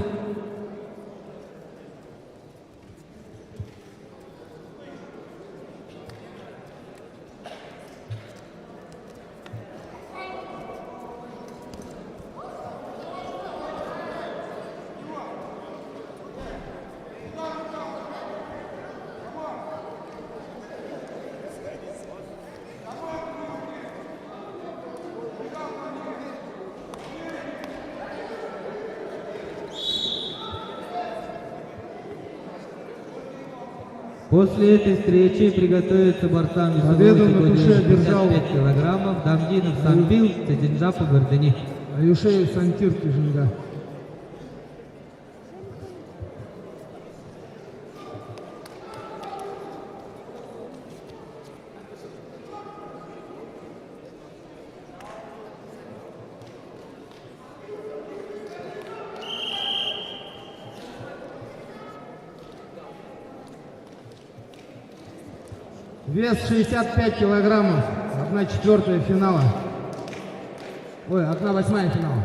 После этой встречи приготовятся борцам весовой Победу на категории душе одержал 55 килограммов Дамдинов Самбил, Цетинджапов Гордыни. Аюшеев Сантир Тижинга. Вес 65 килограммов, 1/4 финала. Ой, 1/8 финала.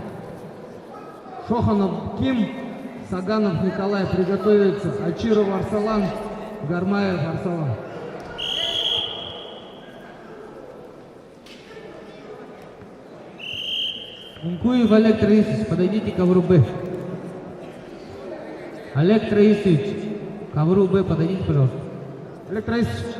Шоханов Ким, Саганов Николай приготовится. Ачиров Арсалан, Гармаев Арсалан. Ункуев Олег Троисович, подойдите к ковру Б. Олег Троисович, к ковру Б подойдите, пожалуйста. Олег Раисович.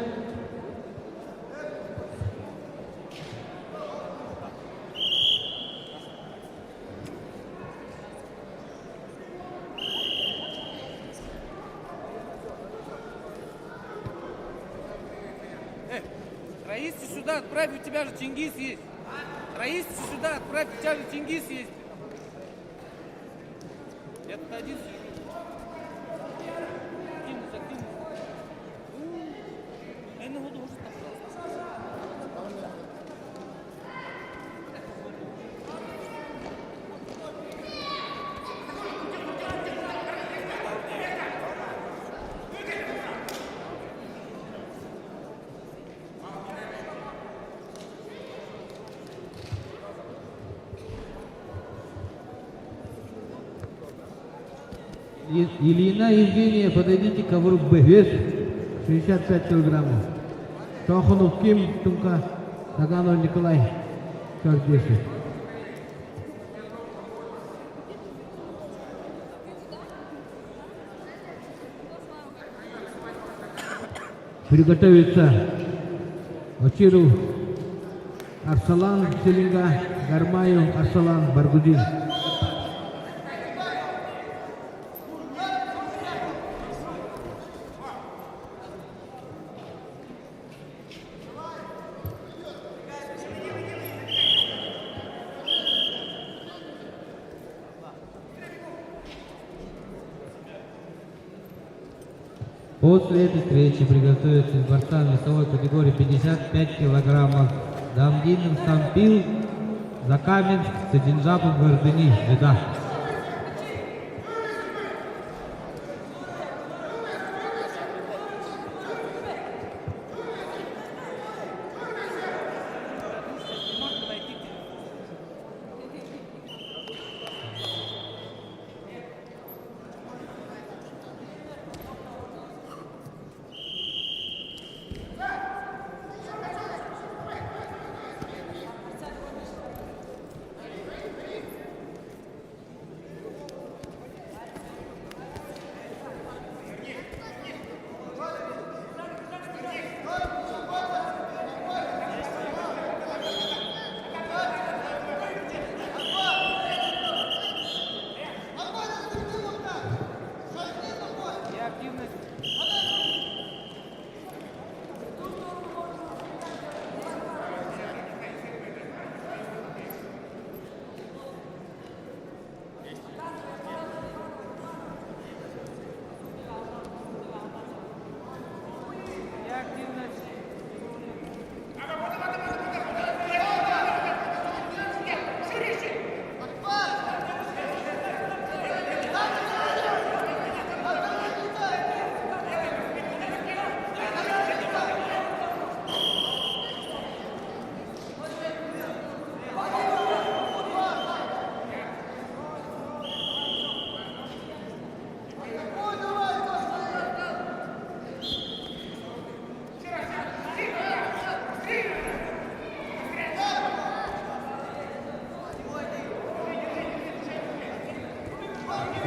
Раисы сюда отправь, у тебя же Чингис есть. Раисы сюда отправь, у тебя же Чингис есть. Я тут один сижу. Закинь. Ну вот уже Ильина Евгения, подойдите к ковру Б. Вес 65 килограммов. Шоханов Ким, Тумка, Саганов Николай, 40-10. Приготовиться Ачиров Арсалан Селинга, Гармаев Арсалан Баргудин. После этой встречи приготовятся с борцами весовой категории 55 килограммов Дамдинов Сампил, Закаменск, Цетинджапов Гордыни, Беда.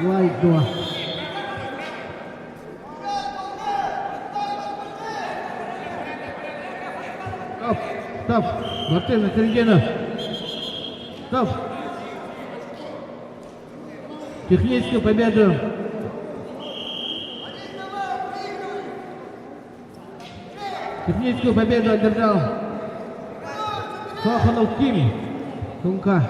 Лайк 2. Стоп, стоп, борцы на середину. Стоп. Техническую победу Техническую победу одержал Соханов Ким, Тумка.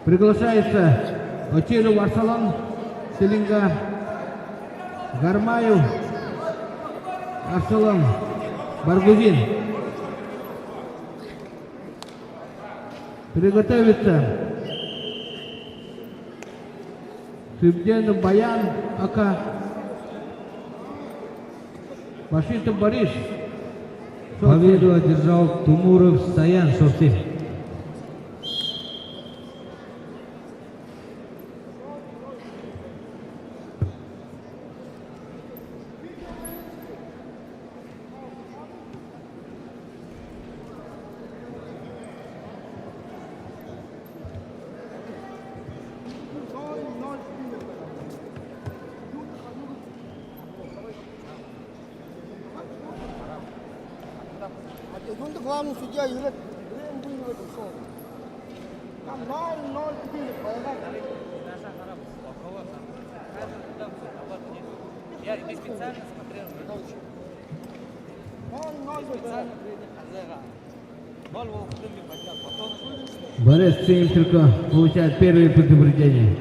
Приглашается Очиров Арсалан, Селинга, Гармаев, Арсалан, Баргузин. Приготовиться Сыбденов Баян, Ака, Башитов Борис. Победу одержал Тумуров Саян, Шорты. Junto главный судья Юрий будет в этом шоу. Там 0-0 теперь полагаю. Я не специально смотрел. 0-0 Специально приехал. 0 в Крыме поднял. Потом Борис Цимченко получает первые предупреждения.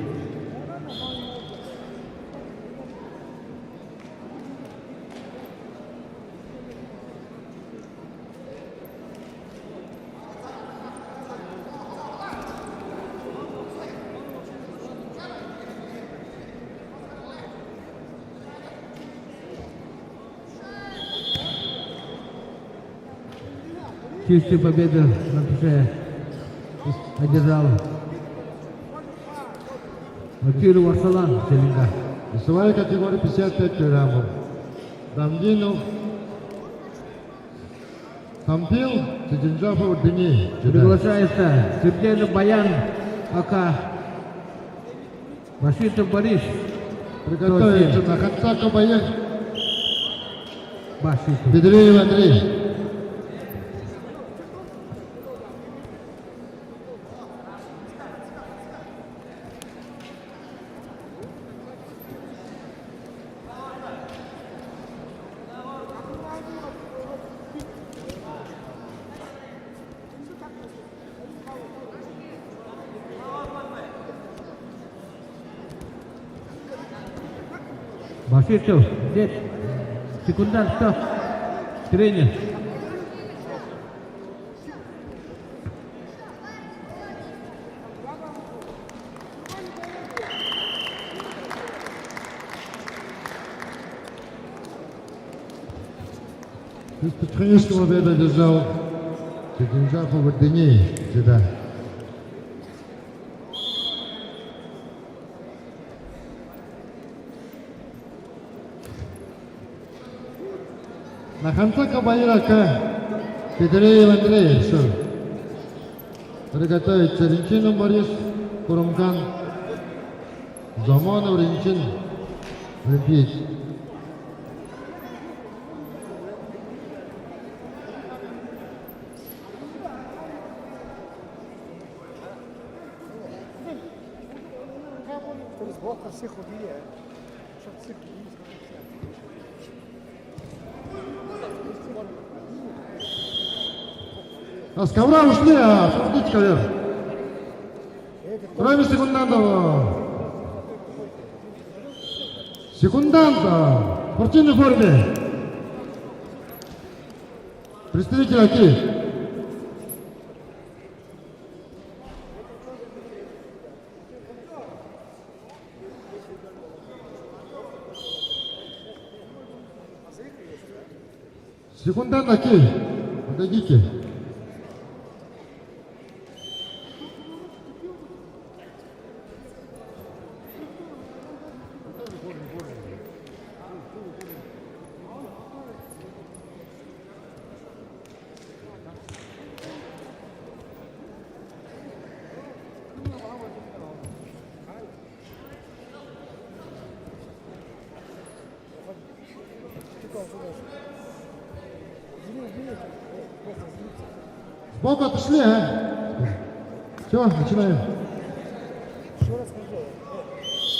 Чистую победу на душе одержал Очиров Арсалан, Селинга. Весовая категория 55 килограммов. Дамдинов Тампил, Сидинджапов, Дени. Приглашается Сыбденов Баян, Ака, Башитов Борис. Приготовиться на Ханцака Баян, Башитов. Бедреев Андрей. Башитов, здесь. Секундант, кто? Тренер. Из тренерского победу одержал Сидинджапов, Дени. Сюда. На Ханцака Баярака Бедреев Андрей. Приготовиться Ринчинов Борис, Курумкан, Заманов Ринчин, Олимпиец. Сбоку всех убили. Чтоб всех убили. А с ковра ушли, а смотрите ковер. Кроме секундантов. Секундант в спортивной форме. Представитель АКИ. Секундант АКИ. Подойдите. Сбоку отошли, а? Все, начинаем.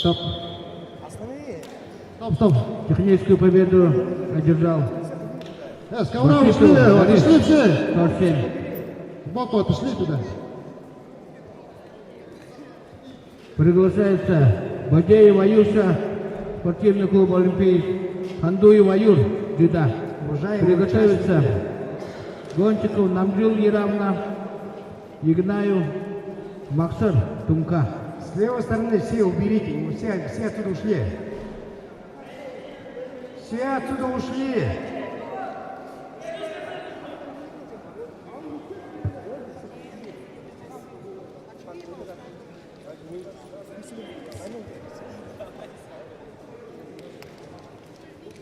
Стоп. Останови. Стоп, стоп. Техническую победу одержал С ковра ушли, отошли все. 47. Сбоку отошли туда. Приглашается Бадеев Аюша, спортивный клуб «Олимпийск», Хандуев Аюр, Джида. Приготовиться Гончиков Намджил Еравна, Игнаев Максар, Тумка. С левой стороны все уберите, все отсюда ушли. Все отсюда ушли.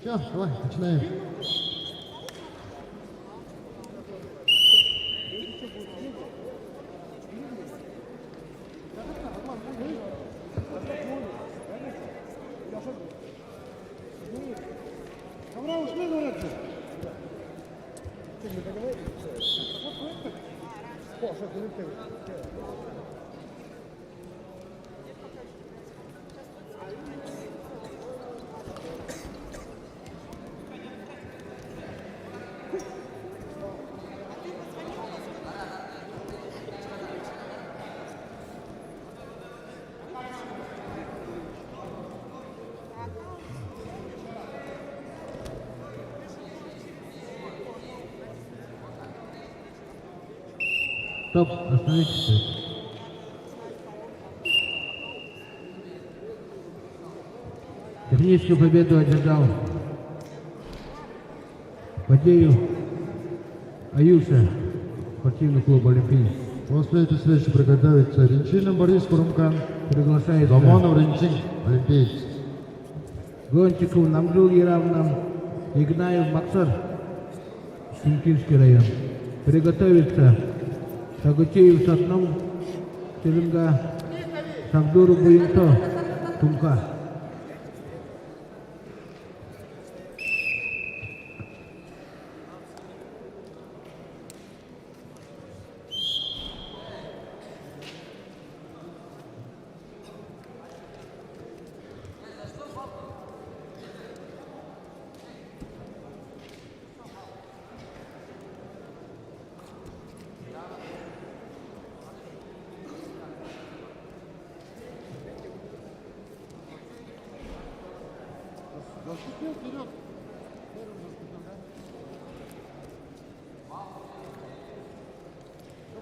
Все, давай, начинаем. Ковра ушли, говорят. Стоп, остановитесь. Техническую победу одержал Бадеев Аюша, спортивный клуб «Олимпийск». После этой встречи приготовится Ренчина Борис Курмкан, Приглашается Замонов Ренчин, Олимпиец. Гончиков Намджул Еравна, Игнаев Максар, Химкинский район. Приготовиться Сагутеев Сатном, Теленга, Сагдуру Буинто, Тумка. Заступил вперед.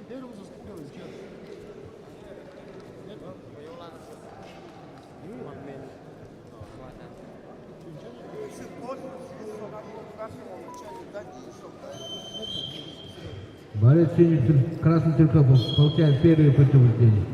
Первым заступил, и честно. Борец Красный Тюркопов получает первое предупреждение.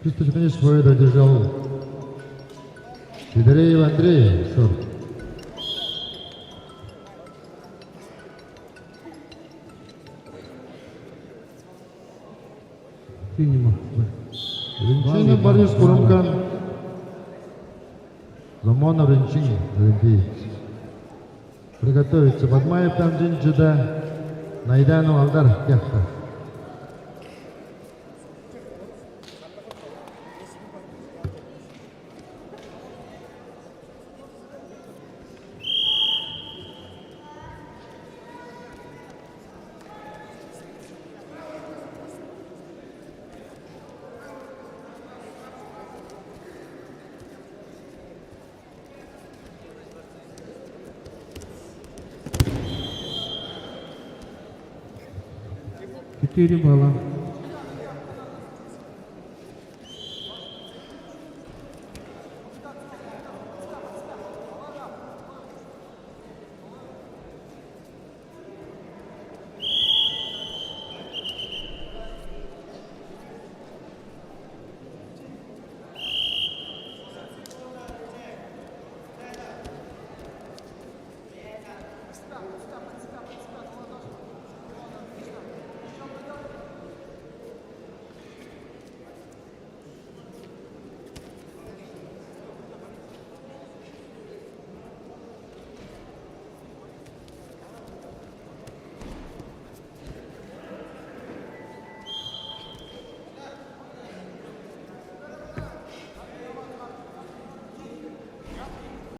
Чисто техническую победу одержал Федореев Андрей, шорт. Синема. Ренчина Борис Курмкан, Замонов Ренчин, Олимпиец. Приготовиться Бадмаев Тамджин Джида, Найдану Алдар Кяхта. Четыре балла.